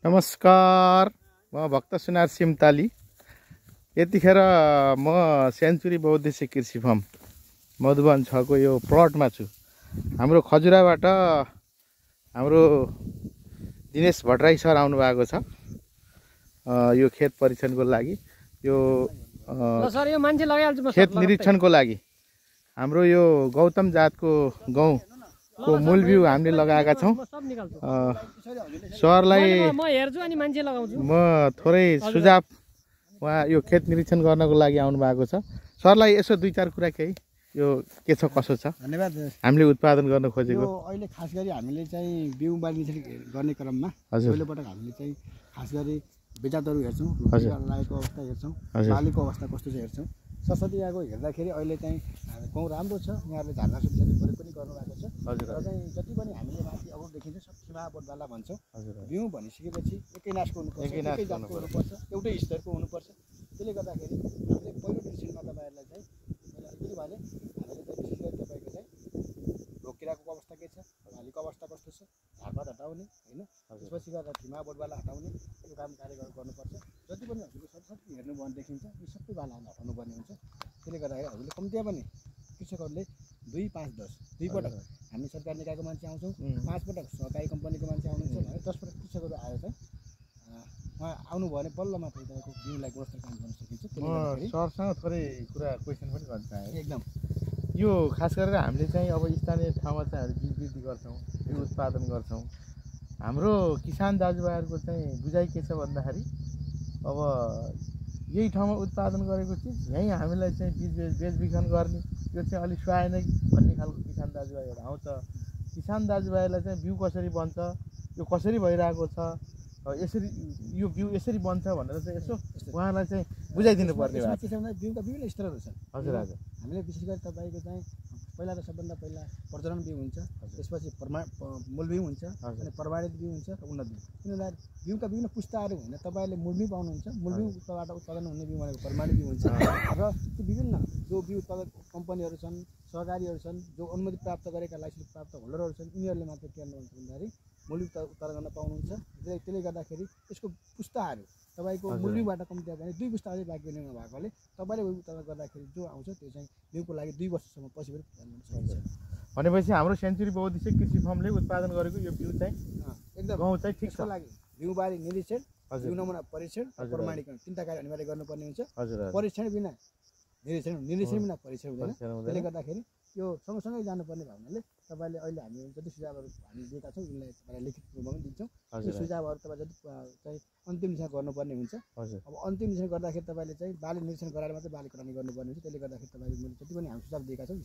नमस्कार, म भक्त सुनार सिमताली। यतिखेर म सेन्चुरी बहुद्देश्य कृषि फार्म मधुबन 6 को यो प्लटमा छु। हाम्रो खजुराबाट हाम्रो दिनेश भट्टराई सर आउनु भएको छ यो खेत परीक्षणको लागि, यो खेत निरीक्षणको लागि। हाम्रो यो गौतम जातको गहुँको मूल बिउ हामीले लगाएका छौँ। सरलाई म थोरै सुझाव, उहाँ यो खेत निरीक्षण गर्नको लागि आउनु भएको छ। सरलाई यसो 2-4 कुरा केही यो के छ कसो छ धन्यवाद। हामीले उत्पादन गर्न खोजेको अहिले खास गरी हामीले चाहिँ बिउ बाली गर्ने क्रममा पहिलोपटक हामीले चाहिँ खास गरी बेजातहरू हेर्छौँ, लागेको अवस्था हेर्छौँ, बालीको अवस्था कस्तो छ हेर्छौँ। सरस्वती यहाँको हेर्दाखेरि अहिले चाहिँ गहुँ राम्रो छ। यहाँहरूले झार्ना सुविधा प्रयोग पनि गर्नुभएको छ। र चाहिँ जति पनि हामीले माथि अब देखिन्छ सब सीमा बोटवाला भन्छौँ। बिउ भनिसकेपछि एकै नासको हुनुपर्छ, एकै जातको हुनुपर्छ, एउटै स्तरको हुनुपर्छ। त्यसले गर्दाखेरि हामीले पहिलो डिसिजनमा तपाईँहरूलाई चाहिँ अलिकति भने हामीले चाहिँ विशेष गरी तपाईँको चाहिँ ढोकिराको अवस्था के छ, बालीको अवस्था कस्तो छ, झारपात हटाउने होइन, त्यसपछि गरेर फिमा बोटवाला हटाउने यो काम कार्य गर्नुपर्छ। जति पनि हजुरको सरस्वती हेर्नुभयो भने देखिन्छ यी सबै बालाहरू हटाउनु पर्ने हुन्छ। त्यसले गर्दाखेरि हजुरले कम्तीमा पनि कृषकहरूले 2, 5, 10 दुई पटक हामी सरकारी निकायको मान्छे आउँछौँ, 5 पटक सहकारी कम्पनीको मान्छे आउनुहुन्छ भने 10 पटक कृषकहरू आएर चाहिँ उहाँ आउनुभयो भने बल्ल मात्रै तपाईँको बिउलाई गुणस्तर काम गर्न सकिन्छ। सरसँग थोरै कुरा क्वेसन पनि गर्न चाहे। एकदम यो खास गरेर हामीले चाहिँ अब स्थानीय ठाउँमा चाहिँ हामी बीज वृद्धि गर्छौँ, बिउ उत्पादन गर्छौँ। हाम्रो किसान दाजुभाइहरूको चाहिँ बुझाइ के छ भन्दाखेरि अब यही ठाउँमा उत्पादन गरेको चिज यहीँ हामीलाई चाहिँ बेचबिखन गर्ने, यो चाहिँ अलिक सुहाएन कि भन्ने खालको किसान दाजुभाइहरू आउँछ। किसान दाजुभाइलाई चाहिँ बिउ कसरी बन्छ, यो कसरी भइरहेको छ, यसरी यो बिउ यसरी बन्छ भनेर चाहिँ यसो उहाँलाई चाहिँ बुझाइदिनु पर्ने भएको छ। बिउका विभिन्न स्तरहरू छन्। हजुर हजुर। हामीले विशेष गरी तपाईँको चाहिँ पहिला त सबभन्दा पहिला प्रजनन बिउ हुन्छ, त्यसपछि मूल बिउ हुन्छ, अनि प्रमाणित बिउ हुन्छ र उन्नत बिउ। किनभने बिउका विभिन्न पुस्ताहरू होइन, तपाईँहरूले मूल बिउ पाउनुहुन्छ। मूल बिउबाट उत्पादन हुने बिउ भनेको प्रमाणित बिउ हुन्छ। र त्यो विभिन्न जो बिउ उत्पादक कम्पनीहरू छन्, सहकारीहरू छन्, जो अनुमति प्राप्त गरेका लाइसेन्स प्राप्त होल्डरहरू छन्, यिनीहरूले मात्र के गर्नुहुन्छ भन्दाखेरि मूल बिउ उत्पादन गर्न पाउनुहुन्छ। त्यसले गर्दाखेरि यसको पुस्ताहरू तपाईँको मूल बिउबाट कम्ती भने 2 पुस्ता अझै बाँकी हुने नभएकोले तपाईँले उत्पादन गर्दाखेरि जो आउँछ त्यो चाहिँ बिउको लागि 2 वर्षसम्म पछि पनि उत्पादन गर्न सकिन्छ। भनेपछि हाम्रो सेन्चुरी बहुद्देश्य कृषि फार्मले उत्पादन गरेको यो बिउ चाहिँ एकदम गहुँ चाहिँ ठिक छ। लागि बिउ बारी निरीक्षण, बिउ नमुना परीक्षण, प्रमाणीकरण 3टा कार्य अनिवार्य गर्नुपर्ने हुन्छ। परीक्षण बिना निरीक्षण बिना परीक्षण हुँदैन। त्यसले गर्दाखेरि यो सँगसँगै जानुपर्ने भावनाले तपाईँले अहिले हामी जति सुझावहरू हामी दिएका छौँ यिनलाई तपाईँलाई लिखित रूपमा पनि दिन्छौँ। त्यो सुझावहरू तपाईँ जति चाहिँ अन्तिम निरीक्षण गर्नुपर्ने हुन्छ। अब अन्तिम निरीक्षण गर्दाखेरि तपाईँले चाहिँ बाली निरीक्षण गराएर मात्रै बाली कटानी गर्नुपर्ने हुन्छ। त्यसले गर्दाखेरि तपाईँले मैले जति पनि हामी सुझाव दिएका छौँ